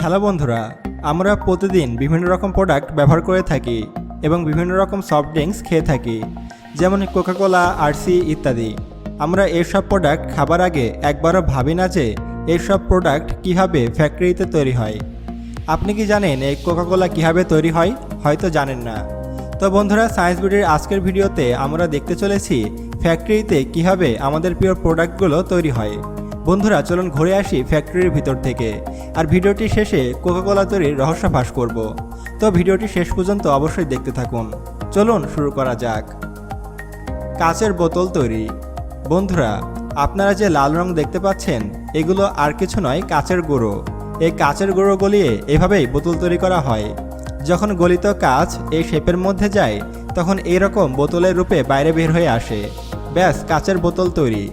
Hello বন্ধুরা, আমরা প্রতিদিন বিভিন্ন রকম প্রোডাক্ট ব্যবহার করে থাকি এবং বিভিন্ন রকম সফট ড্রিঙ্কস খেয়ে থাকি, যেমন কোকা-কোলা, আরসি ইত্যাদি। আমরা এইসব প্রোডাক্ট খাবার আগে একবারও ভাবি না যে এইসব প্রোডাক্ট কীভাবে ফ্যাক্টরিতে তৈরি হয়। আপনি কি জানেন এই কোকা-কোলা কীভাবে তৈরি হয়? হয়তো জানেন না। তো বন্ধুরা, সায়েন্স বিডির আজকের ভিডিওতে আমরা দেখতে চলেছি ফ্যাক্টরিতে কীভাবে আমাদের প্রিয় প্রোডাক্টগুলো তৈরি হয়। বন্ধুরা, চলুন ঘুরে আসি ফ্যাক্টরির ভিতর থেকে, আর ভিডিওটি শেষে কোকা-কোলা তৈরির রহস্য ফাঁস করব। তো ভিডিওটি শেষ পর্যন্ত অবশ্যই দেখতে থাকুন। চলুন শুরু করা যাক। কাচের বোতল তৈরি। বন্ধুরা, আপনারা যে লাল রং দেখতে পাচ্ছেন, এগুলো আর কিছু নয়, কাচের গুঁড়ো। এই কাচের গুঁড়ো গলিয়ে এভাবেই বোতল তৈরি করা হয়। যখন গলিত কাচ এই শেপের মধ্যে যায়, তখন এইরকম বোতলের রূপে বাইরে বের হয়ে আসে। ব্যাস, কাচের বোতল তৈরি।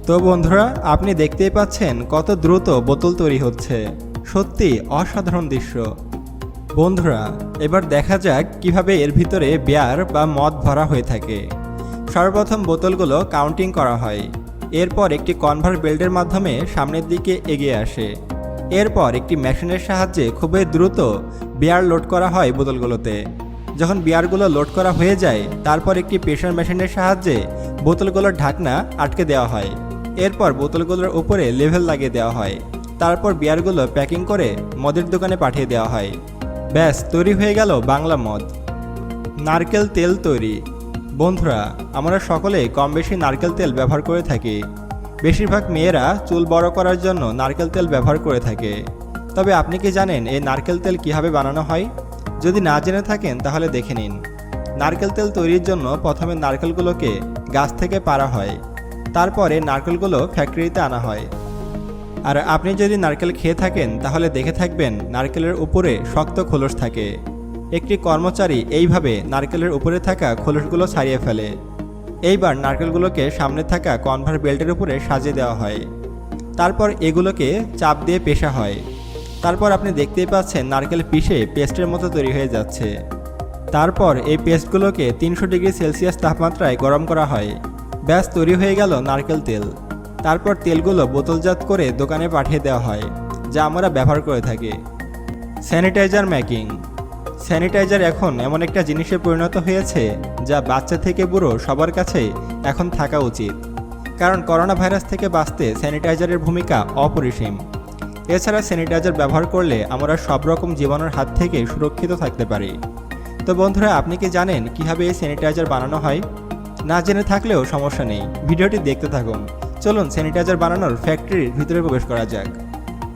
তো বন্ধুরা, আপনি দেখতেই পাচ্ছেন কত দ্রুত বোতল তৈরি হচ্ছে। সত্যি অসাধারণ দৃশ্য। বন্ধুরা, এবার দেখা যাক কিভাবে এর ভিতরে বিয়ার বা মদ ভরা হয়ে থাকে। সর্বপ্রথম বোতলগুলো কাউন্টিং করা হয়। এরপর একটি কনভার বেল্টের মাধ্যমে সামনের দিকে এগিয়ে আসে। এরপর একটি মেশিনের সাহায্যে খুবই দ্রুত বিয়ার লোড করা হয় বোতলগুলোতে। যখন বিয়ারগুলো লোড করা হয়ে যায়, তারপর একটি প্রেসার মেশিনের সাহায্যে বোতলগুলোর ঢাকনা আটকে দেওয়া হয়। এরপর বোতলগুলোর উপরে লেভেল লাগিয়ে দেওয়া হয়। তারপর বিয়ারগুলো প্যাকিং করে মদের দোকানে পাঠিয়ে দেওয়া হয়। ব্যাস, তৈরি হয়ে গেল বাংলা মদ। নারকেল তেল তৈরি। বন্ধুরা, আমরা সকলেই কম বেশি নারকেল তেল ব্যবহার করে থাকি। বেশিরভাগ মেয়েরা চুল বড় করার জন্য নারকেল তেল ব্যবহার করে থাকে। তবে আপনি কি জানেন এই নারকেল তেল কীভাবে বানানো হয়? যদি না জেনে থাকেন তাহলে দেখে নিন। নারকেল তেল তৈরির জন্য প্রথমে নারকেলগুলোকে গাছ থেকে পাড়া হয়। তারপরে নারকেলগুলো ফ্যাক্টরিতে আনা হয়। আর আপনি যদি নারকেল খেয়ে থাকেন তাহলে দেখে থাকবেন নারকেলের উপরে শক্ত খোলস থাকে। একটি কর্মচারী এইভাবে নারকেলের উপরে থাকা খোলসগুলো ছাড়িয়ে ফেলে। এইবার নারকেলগুলোকে সামনে থাকা কনভার বেল্টের উপরে সাজিয়ে দেওয়া হয়। তারপর এগুলোকে চাপ দিয়ে পেষা হয়। তারপর আপনি দেখতেই পাচ্ছেন নারকেল পিষে পেস্টের মতো তৈরি হয়ে যাচ্ছে। তারপর এই পেস্টগুলোকে 300 ডিগ্রি সেলসিয়াস তাপমাত্রায় গরম করা হয়। ব্যাস, তৈরি হয়ে গেল নারকেল তেল। তারপর তেলগুলো বোতলজাত করে দোকানে পাঠিয়ে দেওয়া হয়, যা আমরা ব্যবহার করে থাকি। Sanitiser making. স্যানিটাইজার এখন এমন একটা জিনিসে পরিণত হয়েছে যা বাচ্চা থেকে বুড়ো সবার কাছেই এখন থাকা উচিত। কারণ করোনা ভাইরাস থেকে বাঁচতে স্যানিটাইজারের ভূমিকা অপরিসীম। এছাড়া স্যানিটাইজার ব্যবহার করলে আমরা সব রকম জীবাণুর হাত থেকে সুরক্ষিত থাকতে পারি। তো বন্ধুরা, আপনি কি জানেন কিভাবে এই স্যানিটাইজার বানানো হয়? না জেনে থাকলেও সমস্যা নেই, ভিডিওটি দেখতে থাকুন। চলুন স্যানিটাইজার বানানোর ফ্যাক্টরির ভিতরে প্রবেশ করা যাক।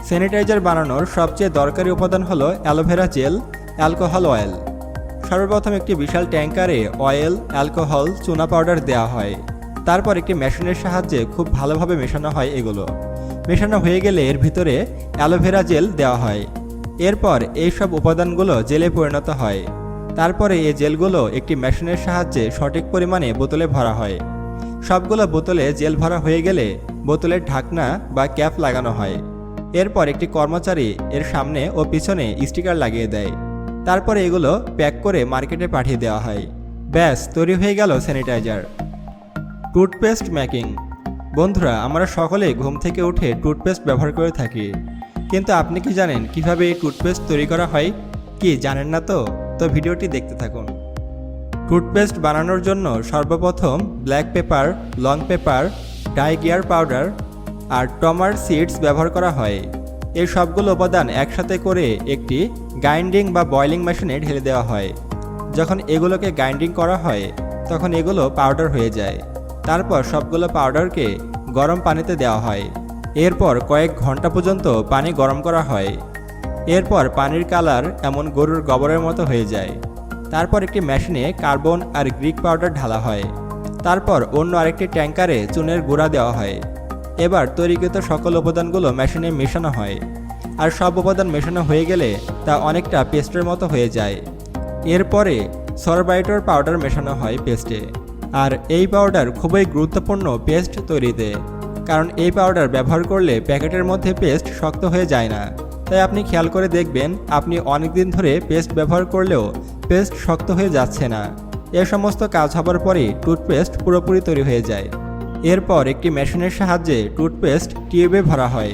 স্যানিটাইজার বানানোর সবচেয়ে দরকারি উপাদান হলো অ্যালোভেরা জেল, অ্যালকোহল, অয়েল। সর্বপ্রথম একটি বিশাল ট্যাঙ্কারে অয়েল, অ্যালকোহল, চুনা পাউডার দেওয়া হয়। তারপর একটি মেশিনের সাহায্যে খুব ভালোভাবে মেশানো হয়। এগুলো মেশানো হয়ে গেলে এর ভিতরে অ্যালোভেরা জেল দেওয়া হয়। এরপর এই সব উপাদানগুলো জেলে পরিণত হয়। তারপরে এই জেলগুলো একটি মেশিনের সাহায্যে সঠিক পরিমাণে বোতলে ভরা হয়। সবগুলো বোতলে জেল ভরা হয়ে গেলে বোতলের ঢাকনা বা ক্যাপ লাগানো হয়। এরপর একটি কর্মচারী এর সামনে ও পিছনে স্টিকার লাগিয়ে দেয়। তারপরে এগুলো প্যাক করে মার্কেটে পাঠিয়ে দেওয়া হয়। ব্যাস, তৈরি হয়ে গেল স্যানিটাইজার। Toothpaste making. বন্ধুরা, আমরা সকলেই ঘুম থেকে উঠে টুথপেস্ট ব্যবহার করে থাকি। কিন্তু আপনি কি জানেন কিভাবে এই টুথপেস্ট তৈরি করা হয়? কি জানেন না? তো ভিডিওটি দেখতে থাকুন। টুথপেস্ট বানানোর জন্য সর্বপ্রথম ব্ল্যাক পেপার, লং পেপার, ডাইগিয়ার পাউডার আর টমার সিডস ব্যবহার করা হয়। এই সবগুলো উপাদান একসাথে করে একটি গ্রাইন্ডিং বা বয়লিং মেশিনে ঢেলে দেওয়া হয়। যখন এগুলোকে গ্রাইন্ডিং করা হয়, তখন এগুলো পাউডার হয়ে যায়। তারপর সবগুলো পাউডারকে গরম পানিতে দেওয়া হয়। এরপর কয়েক ঘন্টা পর্যন্ত পানি গরম করা হয়। এরপর পানির কালার এমন গরুর গোবরের মতো হয়ে যায়। তারপর একটি মেশিনে কার্বন আর গ্রিক পাউডার ঢালা হয়। তারপর অন্য আরেকটি ট্যাঙ্কারে চুনের গুঁড়া দেওয়া হয়। এবার তৈরিকৃত সকল উপাদানগুলো মেশিনে মেশানো হয়। আর সব উপাদান মেশানো হয়ে গেলে তা অনেকটা পেস্টের মতো হয়ে যায়। এরপরে সরবাইটর পাউডার মেশানো হয় পেস্টে। আর এই পাউডার খুবই গুরুত্বপূর্ণ পেস্ট তৈরিতে, কারণ এই পাউডার ব্যবহার করলে প্যাকেটের মধ্যে পেস্ট শক্ত হয়ে যায় না। তাই আপনি খেয়াল করে দেখবেন, আপনি অনেক দিন ধরে পেস্ট ব্যবহার করলেও পেস্ট শক্ত হয়ে যাচ্ছে না। এ সমস্ত কাজ হবার পরেই টুথপেস্ট পুরোপুরি তৈরি হয়ে যায়। এরপর একটি মেশিনের সাহায্যে টুথপেস্ট টিউবে ভরা হয়।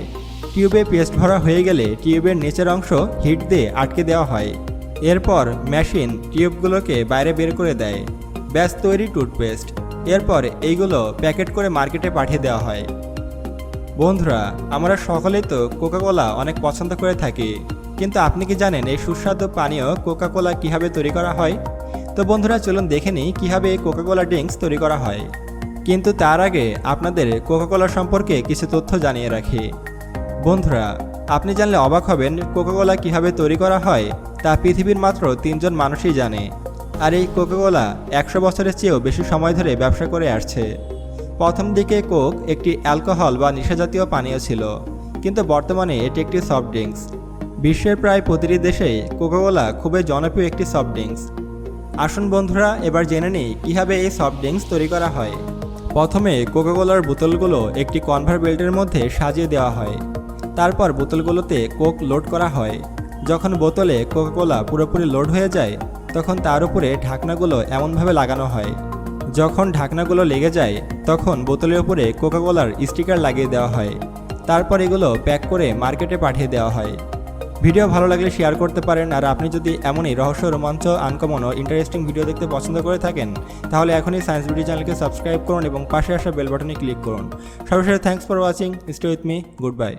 টিউবে পেস্ট ভরা হয়ে গেলে টিউবের নিচের অংশ হিট দিয়ে আটকে দেওয়া হয়। এরপর মেশিন টিউবগুলোকে বাইরে বের করে দেয়। ব্যাস তৈরি টুথপেস্ট। এরপর এইগুলো প্যাকেট করে মার্কেটে পাঠিয়ে দেওয়া হয়। বন্ধুরা, আমরা সকলেই তো কোকাকোলা অনেক পছন্দ করে থাকি, কিন্তু আপনি কি জানেন এই সুস্বাদু পানীয় কোকাকোলা কীভাবে তৈরি করা হয়? তো বন্ধুরা, চলুন দেখে নিই কীভাবে এই কোকাকোলা ড্রিঙ্কস তৈরি করা হয়। কিন্তু তার আগে আপনাদের কোকাকোলা সম্পর্কে কিছু তথ্য জানিয়ে রাখি। বন্ধুরা, আপনি জানলে অবাক হবেন কোকাকোলা কীভাবে তৈরি করা হয় তা পৃথিবীর মাত্র 3 জন মানুষই জানে। আর এই কোকাকোলা 100 বছরের চেয়েও বেশি সময় ধরে ব্যবসা করে আসছে। প্রথম দিকে কোক একটি অ্যালকোহল বা নেশাজাতীয় পানীয় ছিল, কিন্তু বর্তমানে এটি একটি সফট ড্রিঙ্কস। বিশ্বের প্রায় প্রতিটি দেশেই কোকাকোলা খুবই জনপ্রিয় একটি সফট ড্রিঙ্কস। আসুন বন্ধুরা, এবার জেনে নিই কীভাবে এই সফট ড্রিঙ্কস তৈরি করা হয়। প্রথমে কোকাকোলার বোতলগুলো একটি কনভেয়ার বেল্টের মধ্যে সাজিয়ে দেওয়া হয়। তারপর বোতলগুলোতে কোক লোড করা হয়। যখন বোতলে কোকাকোলা পুরোপুরি লোড হয়ে যায়, তখন তার উপরে ঢাকনাগুলো এমনভাবে লাগানো হয়। যখন ঢাকনাগুলো লেগে যায়, তখন বোতলের উপরে কোকাকোলার স্টিকার লাগিয়ে দেওয়া হয়। তারপর এগুলো প্যাক করে মার্কেটে পাঠিয়ে দেওয়া হয়। ভিডিও ভালো লাগলে শেয়ার করতে পারেন। আর আপনি যদি এমনই রহস্য, রোমাঞ্চ, আনকমন ও ইন্টারেস্টিং ভিডিও দেখতে পছন্দ করে থাকেন, তাহলে এখনই সায়েন্স ভিডিও চ্যানেলকে সাবস্ক্রাইব করুন এবং পাশে আসা বেল বাটনে ক্লিক করুন। সর্বশেষে thanks for watching. Stay with me. Good bye.